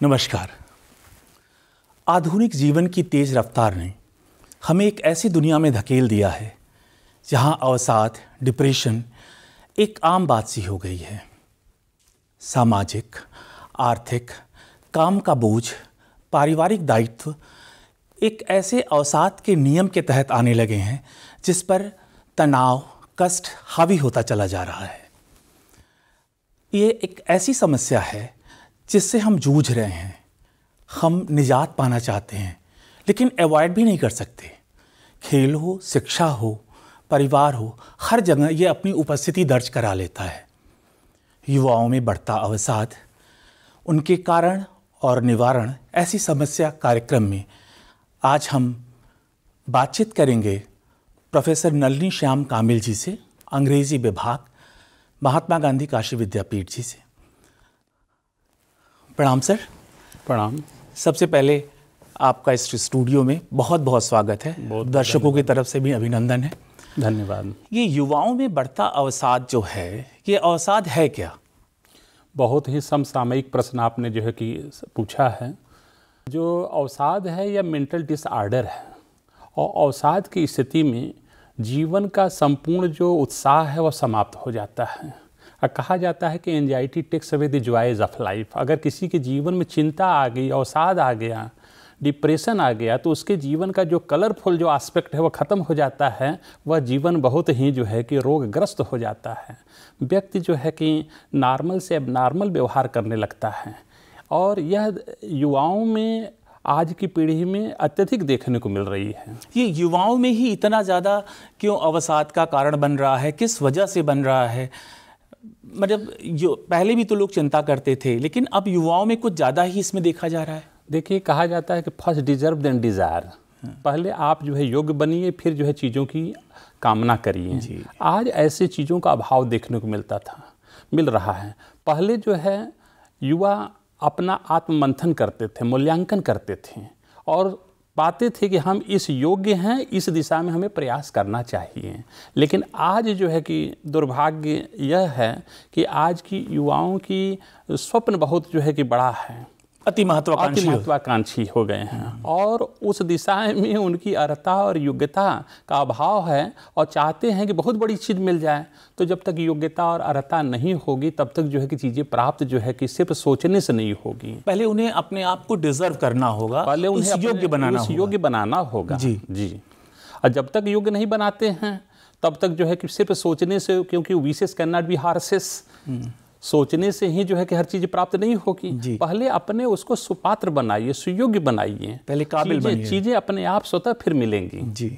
नमस्कार। आधुनिक जीवन की तेज रफ्तार ने हमें एक ऐसी दुनिया में धकेल दिया है जहां अवसाद, डिप्रेशन एक आम बात सी हो गई है। सामाजिक, आर्थिक, काम का बोझ, पारिवारिक दायित्व एक ऐसे अवसाद के नियम के तहत आने लगे हैं जिस पर तनाव, कष्ट हावी होता चला जा रहा है। ये एक ऐसी समस्या है जिससे हम जूझ रहे हैं। हम निजात पाना चाहते हैं लेकिन अवॉइड भी नहीं कर सकते। खेल हो, शिक्षा हो, परिवार हो, हर जगह ये अपनी उपस्थिति दर्ज करा लेता है। युवाओं में बढ़ता अवसाद, उनके कारण और निवारण, ऐसी समस्या कार्यक्रम में आज हम बातचीत करेंगे प्रोफेसर नलिनी श्याम कामिल जी से, अंग्रेजी विभाग, महात्मा गांधी काशी विद्यापीठ जी से। प्रणाम सर। प्रणाम। सबसे पहले आपका इस स्टूडियो में बहुत बहुत स्वागत है। दर्शकों की तरफ से भी अभिनंदन है। धन्यवाद। ये युवाओं में बढ़ता अवसाद जो है, ये अवसाद है क्या? बहुत ही समसामयिक प्रश्न आपने जो है कि पूछा है। जो अवसाद है या मेंटल डिसऑर्डर है, और अवसाद की स्थिति में जीवन का संपूर्ण जो उत्साह है वह समाप्त हो जाता है। और कहा जाता है कि anxiety takes away the joys of life. अगर किसी के जीवन में चिंता आ गई, अवसाद आ गया, डिप्रेशन आ गया, तो उसके जीवन का जो कलरफुल जो एस्पेक्ट है वह ख़त्म हो जाता है। वह जीवन बहुत ही जो है कि रोगग्रस्त हो जाता है। व्यक्ति जो है कि नॉर्मल से एबनॉर्मल व्यवहार करने लगता है। और यह युवाओं में, आज की पीढ़ी में अत्यधिक देखने को मिल रही है। ये युवाओं में ही इतना ज़्यादा क्यों अवसाद का कारण बन रहा है? किस वजह से बन रहा है? मतलब जो पहले भी तो लोग चिंता करते थे, लेकिन अब युवाओं में कुछ ज़्यादा ही इसमें देखा जा रहा है। देखिए, कहा जाता है कि फर्स्ट डिजर्व देन डिज़ायर। पहले आप जो है योग्य बनिए, फिर जो है चीज़ों की कामना करिए। आज ऐसे चीज़ों का अभाव देखने को मिल रहा है। पहले जो है युवा अपना आत्ममंथन करते थे, मूल्यांकन करते थे और पाते थे कि हम इस योग्य हैं, इस दिशा में हमें प्रयास करना चाहिए। लेकिन आज जो है कि दुर्भाग्य यह है कि आज की युवाओं की स्वप्न बहुत जो है कि बड़ा है, अति महत्वाकांक्षी हो गए हैं और उस दिशा में उनकी अर्हता और योग्यता का अभाव है और चाहते हैं कि बहुत बड़ी चीज़ मिल जाए। तो जब तक योग्यता और अर्हता नहीं होगी तब तक जो है कि चीज़ें प्राप्त जो है कि सिर्फ सोचने से नहीं होगी। पहले उन्हें अपने आप को डिजर्व करना होगा, पहले उन्हें योग्य बनाना होगा। जी। और जब तक योग्य नहीं बनाते हैं तब तक जो है कि सिर्फ सोचने से, क्योंकि विशेष कैन नॉट बी हार्सेस, सोचने से ही जो है कि हर चीज़ प्राप्त नहीं होगी। पहले अपने उसको सुपात्र बनाइए, सुयोग्य बनाइए, पहले काबिल बनिए। चीज़ें अपने आप स्वतः फिर मिलेंगी। जी।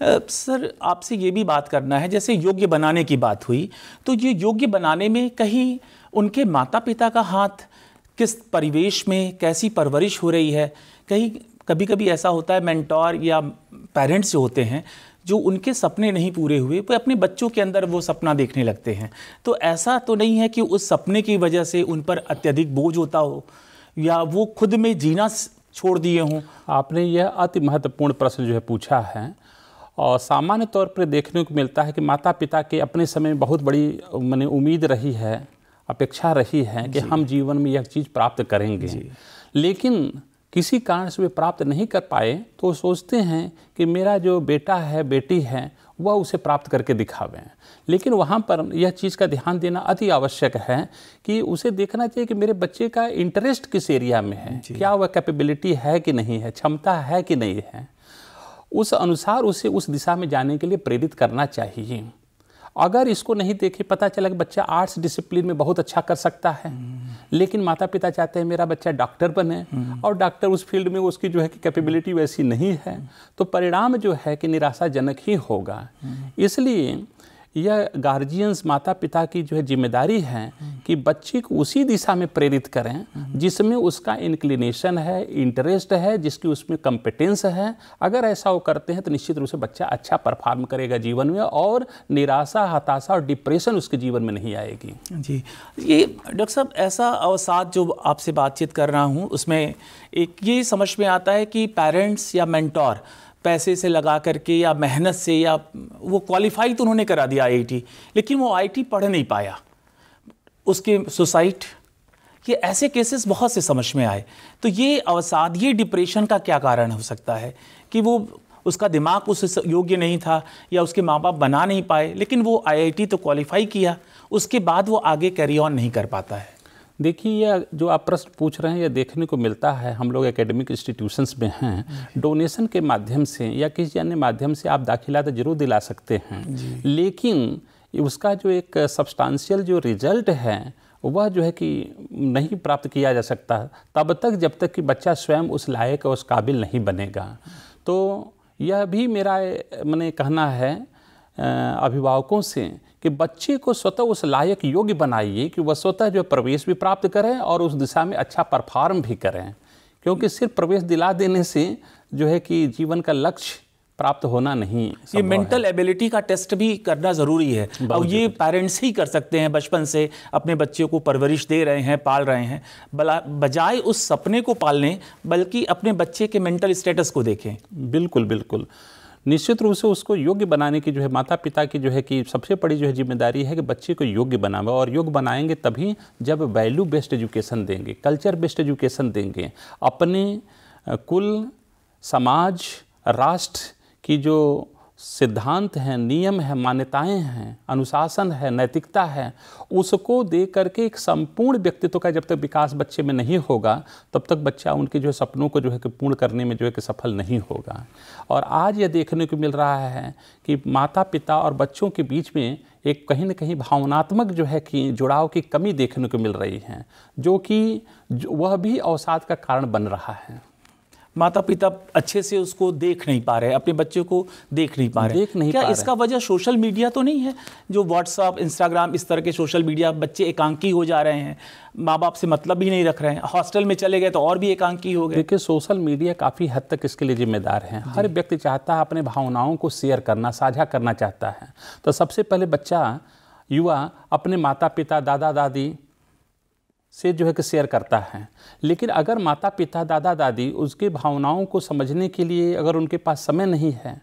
सर, आपसे ये भी बात करना है, जैसे योग्य बनाने की बात हुई, तो ये योग्य बनाने में कहीं उनके माता पिता का हाथ, किस परिवेश में कैसी परवरिश हो रही है? कहीं कभी कभी ऐसा होता है मेंटोर या पेरेंट्स जो होते हैं, जो उनके सपने नहीं पूरे हुए, वो अपने बच्चों के अंदर वो सपना देखने लगते हैं। तो ऐसा तो नहीं है कि उस सपने की वजह से उन पर अत्यधिक बोझ होता हो या वो खुद में जीना छोड़ दिए हों? आपने यह अति महत्वपूर्ण प्रश्न जो है पूछा है। और सामान्य तौर पर देखने को मिलता है कि माता पिता के अपने समय में बहुत बड़ी माने उम्मीद रही है, अपेक्षा रही है कि हम जीवन में यह चीज़ प्राप्त करेंगे, लेकिन किसी कारण से वे प्राप्त नहीं कर पाए तो सोचते हैं कि मेरा जो बेटा है, बेटी है, वह उसे प्राप्त करके दिखावें। लेकिन वहाँ पर यह चीज़ का ध्यान देना अति आवश्यक है कि उसे देखना चाहिए कि मेरे बच्चे का इंटरेस्ट किस एरिया में है, क्या वह कैपेबिलिटी है कि नहीं है, क्षमता है कि नहीं है। उस अनुसार उसे उस दिशा में जाने के लिए प्रेरित करना चाहिए। अगर इसको नहीं देखे, पता चला कि बच्चा आर्ट्स डिसिप्लिन में बहुत अच्छा कर सकता है, लेकिन माता पिता चाहते हैं मेरा बच्चा डॉक्टर बने और डॉक्टर उस फील्ड में उसकी जो है कि कैपेबिलिटी वैसी नहीं है, तो परिणाम जो है कि निराशाजनक ही होगा। इसलिए यह गार्जियंस, माता पिता की जो है जिम्मेदारी है कि बच्चे को उसी दिशा में प्रेरित करें जिसमें उसका इंक्लिनेशन है, इंटरेस्ट है, जिसकी उसमें कंपेटेंस है। अगर ऐसा वो करते हैं तो निश्चित रूप से बच्चा अच्छा परफॉर्म करेगा जीवन में और निराशा, हताशा और डिप्रेशन उसके जीवन में नहीं आएगी। जी, ये डॉक्टर साहब, ऐसा अवसाद जो आपसे बातचीत कर रहा हूँ उसमें एक ये समझ में आता है कि पेरेंट्स या मेंटोर पैसे से लगा करके या मेहनत से, या वो क्वालिफाई तो उन्होंने करा दिया आईआईटी, लेकिन वो आईआईटी पढ़ नहीं पाया, उसके सुसाइड ये ऐसे केसेस बहुत से समझ में आए। तो ये अवसाद, ये डिप्रेशन का क्या कारण हो सकता है कि वो उसका दिमाग उस योग्य नहीं था या उसके माँ बाप बना नहीं पाए, लेकिन वो IIT तो क्वालिफाई किया, उसके बाद वो आगे कैरी ऑन नहीं कर पाता है। देखिए, यह जो आप प्रश्न पूछ रहे हैं यह देखने को मिलता है। हम लोग एकेडमिक इंस्टीट्यूशंस में हैं, डोनेशन के माध्यम से या किसी अन्य माध्यम से आप दाखिला तो जरूर दिला सकते हैं, लेकिन उसका जो एक सब्सटेंशियल जो रिजल्ट है वह जो है कि नहीं प्राप्त किया जा सकता तब तक जब तक कि बच्चा स्वयं उस लायक और उस काबिल नहीं बनेगा। तो यह भी मेरा मैंने कहना है अभिभावकों से कि बच्चे को स्वतः उस लायक योग्य बनाइए कि वह स्वतः जो प्रवेश भी प्राप्त करें और उस दिशा में अच्छा परफॉर्म भी करें, क्योंकि सिर्फ प्रवेश दिला देने से जो है कि जीवन का लक्ष्य प्राप्त होना नहीं। ये मेंटल एबिलिटी का टेस्ट भी करना ज़रूरी है, और ये पेरेंट्स ही कर सकते हैं। बचपन से अपने बच्चों को परवरिश दे रहे हैं, पाल रहे हैं, बजाय उस सपने को पालने बल्कि अपने बच्चे के मेंटल स्टेटस को देखें। बिल्कुल बिल्कुल, निश्चित रूप से उसको योग्य बनाने की जो है माता पिता की जो है कि सबसे बड़ी जो है जिम्मेदारी है कि बच्चे को योग्य बनावे, और योग्य बनाएंगे तभी जब वैल्यू बेस्ड एजुकेशन देंगे, कल्चर बेस्ड एजुकेशन देंगे। अपने कुल, समाज, राष्ट्र की जो सिद्धांत हैं, नियम हैं, मान्यताएं हैं, अनुशासन है, नैतिकता है, उसको दे करके एक संपूर्ण व्यक्तित्व का जब तक विकास बच्चे में नहीं होगा तब तक बच्चा उनके जो है सपनों को जो है कि पूर्ण करने में जो है कि सफल नहीं होगा। और आज यह देखने को मिल रहा है कि माता पिता और बच्चों के बीच में एक कहीं न कहीं भावनात्मक जो है कि जुड़ाव की कमी देखने को मिल रही है, जो कि वह भी अवसाद का कारण बन रहा है। माता पिता अच्छे से उसको देख नहीं पा रहे, अपने बच्चे को देख नहीं पा रहे। क्या इसका वजह सोशल मीडिया तो नहीं है? जो व्हाट्सएप, इंस्टाग्राम, इस तरह के सोशल मीडिया, बच्चे एकांकी हो जा रहे हैं, माँ बाप से मतलब भी नहीं रख रहे हैं, हॉस्टल में चले गए तो और भी एकांकी हो गए। देखिए, सोशल मीडिया काफ़ी हद तक इसके लिए जिम्मेदार है। हर व्यक्ति चाहता है अपने भावनाओं को शेयर करना, साझा करना चाहता है। तो सबसे पहले बच्चा, युवा अपने माता पिता, दादा दादी से जो है कि शेयर करता है, लेकिन अगर माता पिता, दादा दादी उसकी भावनाओं को समझने के लिए अगर उनके पास समय नहीं है,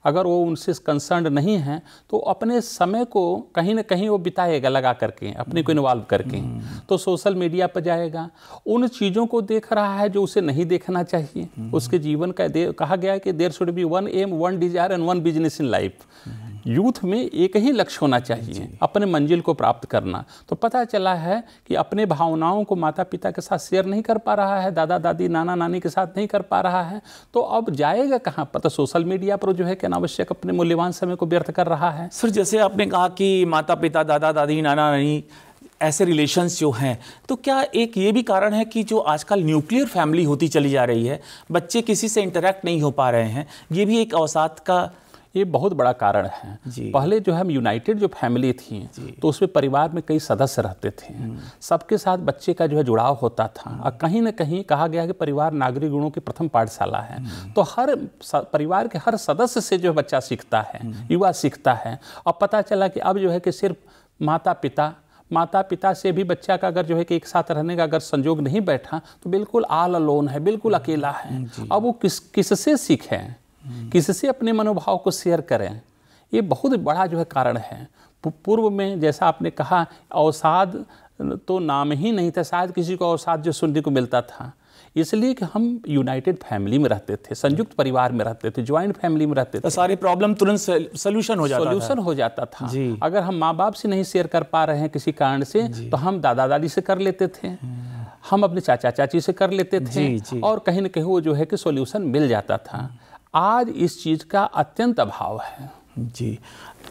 अगर वो उनसे कंसर्न नहीं है, तो अपने समय को कहीं ना कहीं वो बिताएगा लगा करके, अपने को इन्वॉल्व करके। तो सोशल मीडिया पर जाएगा, उन चीज़ों को देख रहा है जो उसे नहीं देखना चाहिए। उसके जीवन का कहा गया है कि there should be one aim, one desire and one business in life. Youth में एक ही लक्ष्य होना चाहिए, अपने मंजिल को प्राप्त करना। तो पता चला है कि अपने भावनाओं को माता पिता के साथ शेयर नहीं कर पा रहा है, दादा दादी, नाना नानी के साथ नहीं कर पा रहा है, तो अब जाएगा कहाँ? पता सोशल मीडिया पर जो है कि अनावश्यक अपने मूल्यवान समय को व्यर्थ कर रहा है। सर, जैसे आपने कहा कि माता पिता, दादा दादी, नाना नानी ऐसे रिलेशंस जो हैं, तो क्या एक ये भी कारण है कि जो आजकल न्यूक्लियर फैमिली होती चली जा रही है, बच्चे किसी से इंटरेक्ट नहीं हो पा रहे हैं, ये भी एक अवसाद का ये बहुत बड़ा कारण है। पहले जो हम यूनाइटेड जो फैमिली थी तो उसमें परिवार में कई सदस्य रहते थे, सबके साथ बच्चे का जो है जुड़ाव होता था। और कहीं ना कहीं कहा गया कि परिवार नागरिक गुणों की प्रथम पाठशाला है। तो हर परिवार के हर सदस्य से जो बच्चा सीखता है, युवा सीखता है। और पता चला कि अब जो है कि सिर्फ माता पिता से भी बच्चा का अगर जो है कि एक साथ रहने का अगर संजोग नहीं बैठा तो बिल्कुल ऑल अलोन है, बिल्कुल अकेला है। अब वो किससे सीखे, किससे अपने मनोभाव को शेयर करें? ये बहुत बड़ा जो है कारण है। पूर्व में जैसा आपने कहा, अवसाद तो नाम ही नहीं था, शायद किसी को अवसाद जो सुनने को मिलता था, इसलिए कि हम यूनाइटेड फैमिली में रहते थे, संयुक्त परिवार में रहते थे, ज्वाइंट फैमिली में रहते थे, तो सारे प्रॉब्लम तुरंत सोल्यूशन हो जाता था। अगर हम माँ बाप से नहीं शेयर कर पा रहे हैं किसी कारण से, तो हम दादा दादी से कर लेते थे, हम अपने चाचा चाची से कर लेते थे, और कहीं ना कहीं वो जो है कि सोल्यूशन मिल जाता था। आज इस चीज़ का अत्यंत अभाव है। जी,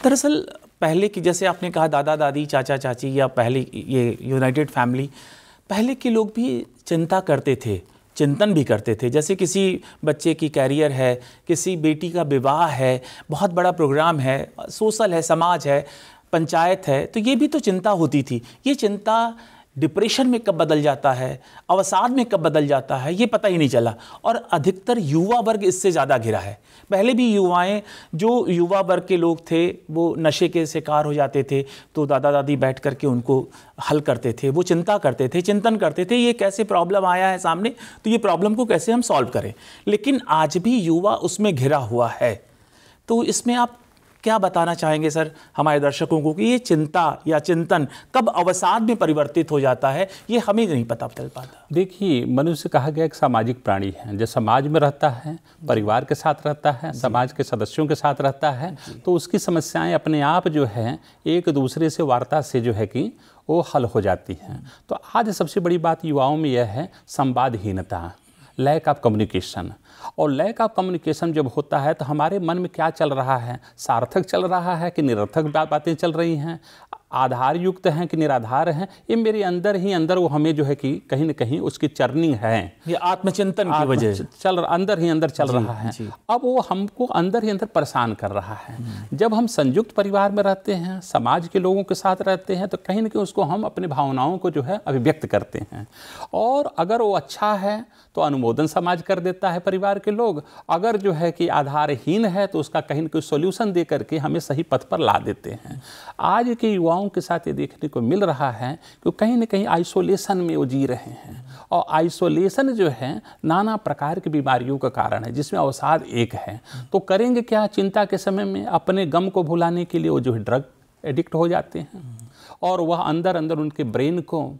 दरअसल पहले की, जैसे आपने कहा दादा दादी, चाचा चाची, या पहले ये यूनाइटेड फैमिली, पहले के लोग भी चिंता करते थे, चिंतन भी करते थे। जैसे किसी बच्चे की कैरियर है, किसी बेटी का विवाह है, बहुत बड़ा प्रोग्राम है, सोशल है, समाज है, पंचायत है, तो ये भी तो चिंता होती थी। ये चिंता डिप्रेशन में कब बदल जाता है, अवसाद में कब बदल जाता है, ये पता ही नहीं चला। और अधिकतर युवा वर्ग इससे ज़्यादा घिरा है। पहले भी जो युवा वर्ग के लोग थे वो नशे के शिकार हो जाते थे, तो दादा दादी बैठ करके उनको हल करते थे, वो चिंता करते थे, चिंतन करते थे, ये कैसे प्रॉब्लम आया है सामने, तो ये प्रॉब्लम को कैसे हम सॉल्व करें। लेकिन आज भी युवा उसमें घिरा हुआ है। तो इसमें आप क्या बताना चाहेंगे सर हमारे दर्शकों को कि ये चिंता या चिंतन कब अवसाद में परिवर्तित हो जाता है, ये हमें नहीं पता चल पाता। देखिए, मनुष्य कहा गया एक सामाजिक प्राणी है। जो समाज में रहता है, परिवार के साथ रहता है, समाज के सदस्यों के साथ रहता है, तो उसकी समस्याएं अपने आप जो है एक दूसरे से वार्ता से जो है कि वो हल हो जाती हैं। तो आज सबसे बड़ी बात युवाओं में यह है संवादहीनता, लैक ऑफ कम्युनिकेशन। और लैक ऑफ कम्युनिकेशन जब होता है तो हमारे मन में क्या चल रहा है, सार्थक चल रहा है कि निरर्थक बातें चल रही हैं, आधार युक्त हैं कि निराधार हैं, ये मेरे अंदर ही अंदर वो हमें जो है कि कहीं न कहीं उसकी चर्निंग है, ये आत्मचिंतन की वजह चल अंदर ही अंदर चल रहा है। अब वो हमको अंदर ही अंदर परेशान कर रहा है। जब हम संयुक्त परिवार में रहते हैं, समाज के लोगों के साथ रहते हैं, तो कहीं न कहीं उसको हम अपनी भावनाओं को जो है अभिव्यक्त करते हैं। और अगर वो अच्छा है तो अनुमोदन समाज कर देता है परिवार के लोग, अगर जो है कि आधारहीन है तो उसका कहीं न कहीं सॉल्यूशन दे करके हमें सही पथ पर ला देते हैं। आज के युवाओं के साथ ये देखने को मिल रहा है कि कहीं न कहीं आइसोलेशन में वो जी रहे हैं, और आइसोलेशन जो है नाना प्रकार की बीमारियों का कारण है, जिसमें अवसाद एक है। तो करेंगे क्या, चिंता के समय में अपने गम को भुलाने के लिए वो जो है ड्रग एडिक्ट हो जाते हैं, और वह अंदर अंदर उनके ब्रेन को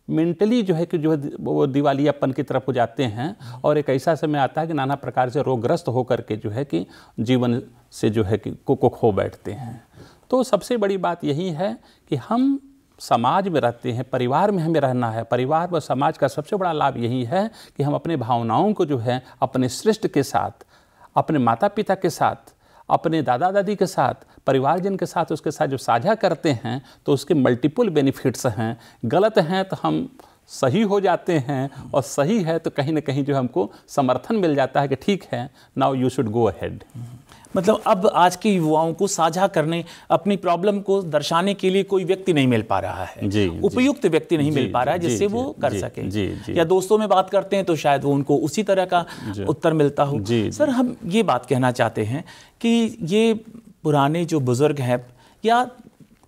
मेंटली जो है कि जो है वो दिवालियापन की तरफ हो जाते हैं, और एक ऐसा समय आता है कि नाना प्रकार से रोगग्रस्त होकर के जो है कि जीवन से जो है कि को खो बैठते हैं। तो सबसे बड़ी बात यही है कि हम समाज में रहते हैं, परिवार में हमें रहना है। परिवार व समाज का सबसे बड़ा लाभ यही है कि हम अपने भावनाओं को जो है अपने श्रेष्ठ के साथ, अपने माता पिता के साथ, अपने दादा दादी के साथ, परिवारजन के साथ, उसके साथ जो साझा करते हैं तो उसके मल्टीपल बेनिफिट्स हैं। गलत हैं तो हम सही हो जाते हैं, और सही है तो कहीं ना कहीं जो हमको समर्थन मिल जाता है कि ठीक है, now you should go ahead. मतलब अब आज के युवाओं को साझा करने, अपनी प्रॉब्लम को दर्शाने के लिए कोई व्यक्ति नहीं मिल पा रहा है, उपयुक्त व्यक्ति नहीं मिल पा रहा है जिससे वो कर सके। या दोस्तों में बात करते हैं तो शायद वो उनको उसी तरह का उत्तर मिलता हो। सर, हम ये बात कहना चाहते हैं कि ये पुराने जो बुजुर्ग हैं, या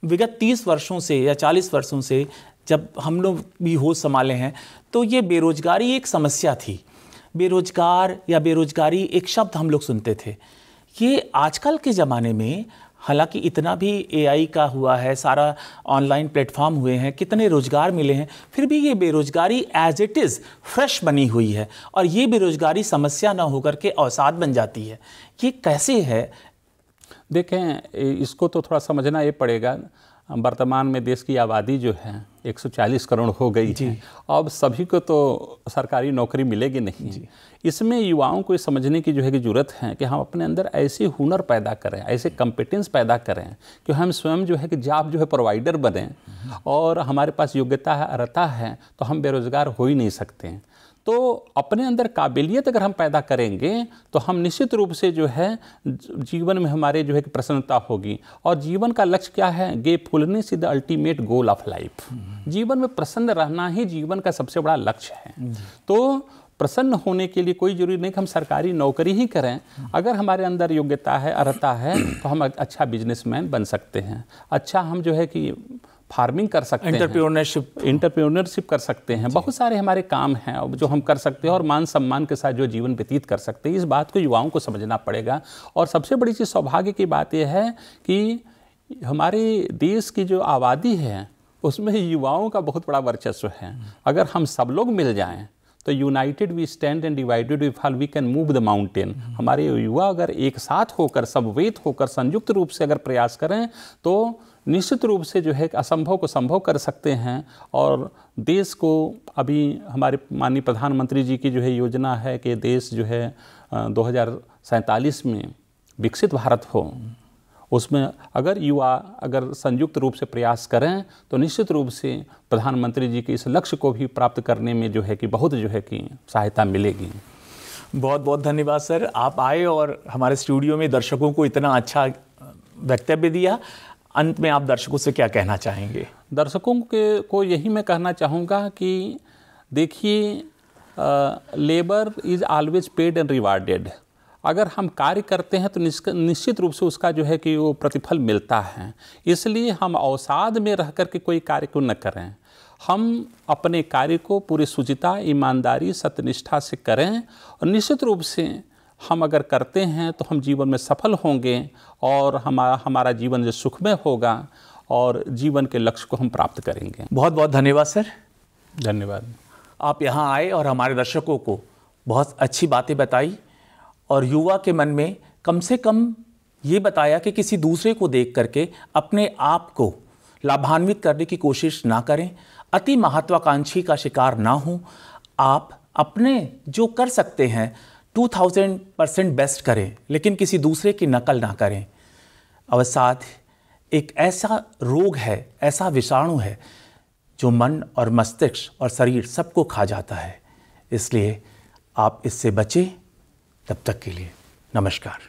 विगत 30 वर्षों से या 40 वर्षों से जब हम लोग भी होश संभाले हैं, तो ये बेरोजगारी एक समस्या थी। बेरोजगार या बेरोजगारी एक शब्द हम लोग सुनते थे। ये आजकल के ज़माने में, हालांकि इतना भी एआई का हुआ है, सारा ऑनलाइन प्लेटफॉर्म हुए हैं, कितने रोज़गार मिले हैं, फिर भी ये बेरोज़गारी एज इट इज़ फ्रेश बनी हुई है, और ये बेरोज़गारी समस्या ना होकर के अवसाद बन जाती है। ये कैसे है? देखें, इसको तो थोड़ा समझना ये पड़ेगा। वर्तमान में देश की आबादी जो है 140 करोड़ हो गई है। अब सभी को तो सरकारी नौकरी मिलेगी नहीं। इसमें युवाओं को ये समझने की जो है कि ज़रूरत है कि हम अपने अंदर ऐसे हुनर पैदा करें, ऐसे कॉम्पिटेंस पैदा करें कि हम स्वयं जो है कि जॉब जो है प्रोवाइडर बने, और हमारे पास योग्यता है, अर्हता है, तो हम बेरोज़गार हो ही नहीं सकते। तो अपने अंदर काबिलियत अगर हम पैदा करेंगे तो हम निश्चित रूप से जो है जीवन में हमारे जो है कि प्रसन्नता होगी। और जीवन का लक्ष्य क्या है? Gratefulness is the ultimate goal of life. जीवन में प्रसन्न रहना ही जीवन का सबसे बड़ा लक्ष्य है। तो प्रसन्न होने के लिए कोई जरूरी नहीं कि हम सरकारी नौकरी ही करें। अगर हमारे अंदर योग्यता है, अर्हता है, तो हम अच्छा बिजनेसमैन बन सकते हैं, अच्छा हम जो है कि फार्मिंग कर सकते हैं, एंटरप्रेन्योरशिप कर सकते हैं। बहुत सारे हमारे काम हैं जो हम कर सकते हैं, और मान सम्मान के साथ जो जीवन व्यतीत कर सकते हैं। इस बात को युवाओं को समझना पड़ेगा। और सबसे बड़ी चीज़ सौभाग्य की बात यह है कि हमारे देश की जो आबादी है उसमें युवाओं का बहुत बड़ा वर्चस्व है। अगर हम सब लोग मिल जाएं तो united we stand and divided we fall, we can move the mountain. हमारे युवा अगर एक साथ होकर, समवेत होकर, संयुक्त रूप से अगर प्रयास करें तो निश्चित रूप से जो है असंभव को संभव कर सकते हैं। और देश को, अभी हमारे माननीय प्रधानमंत्री जी की जो है योजना है कि देश जो है 2047 में विकसित भारत हो, उसमें अगर युवा अगर संयुक्त रूप से प्रयास करें तो निश्चित रूप से प्रधानमंत्री जी के इस लक्ष्य को भी प्राप्त करने में जो है कि बहुत जो है कि सहायता मिलेगी। बहुत बहुत धन्यवाद सर, आप आए और हमारे स्टूडियो में दर्शकों को इतना अच्छा वक्तव्य दिया। अंत में आप दर्शकों से क्या कहना चाहेंगे? दर्शकों को यही मैं कहना चाहूँगा कि देखिए, labour is always paid and rewarded. अगर हम कार्य करते हैं तो निश्चित रूप से उसका जो है कि वो प्रतिफल मिलता है। इसलिए हम अवसाद में रह कर के कोई कार्य को न करें। हम अपने कार्य को पूरी शुचिता, ईमानदारी, सत्यनिष्ठा से करें, और निश्चित रूप से हम अगर करते हैं तो हम जीवन में सफल होंगे और हमारा जीवन जो सुखमय होगा और जीवन के लक्ष्य को हम प्राप्त करेंगे। बहुत बहुत धन्यवाद सर। धन्यवाद। आप यहाँ आए और हमारे दर्शकों को बहुत अच्छी बातें बताई और युवा के मन में कम से कम ये बताया कि किसी दूसरे को देख करके अपने आप को लाभान्वित करने की कोशिश ना करें, अति महत्वाकांक्षी का शिकार ना हो। आप अपने जो कर सकते हैं 2000% बेस्ट करें, लेकिन किसी दूसरे की नकल ना करें। अवसाद एक ऐसा रोग है, ऐसा विषाणु है जो मन और मस्तिष्क और शरीर सबको खा जाता है। इसलिए आप इससे बचें। तब तक के लिए नमस्कार।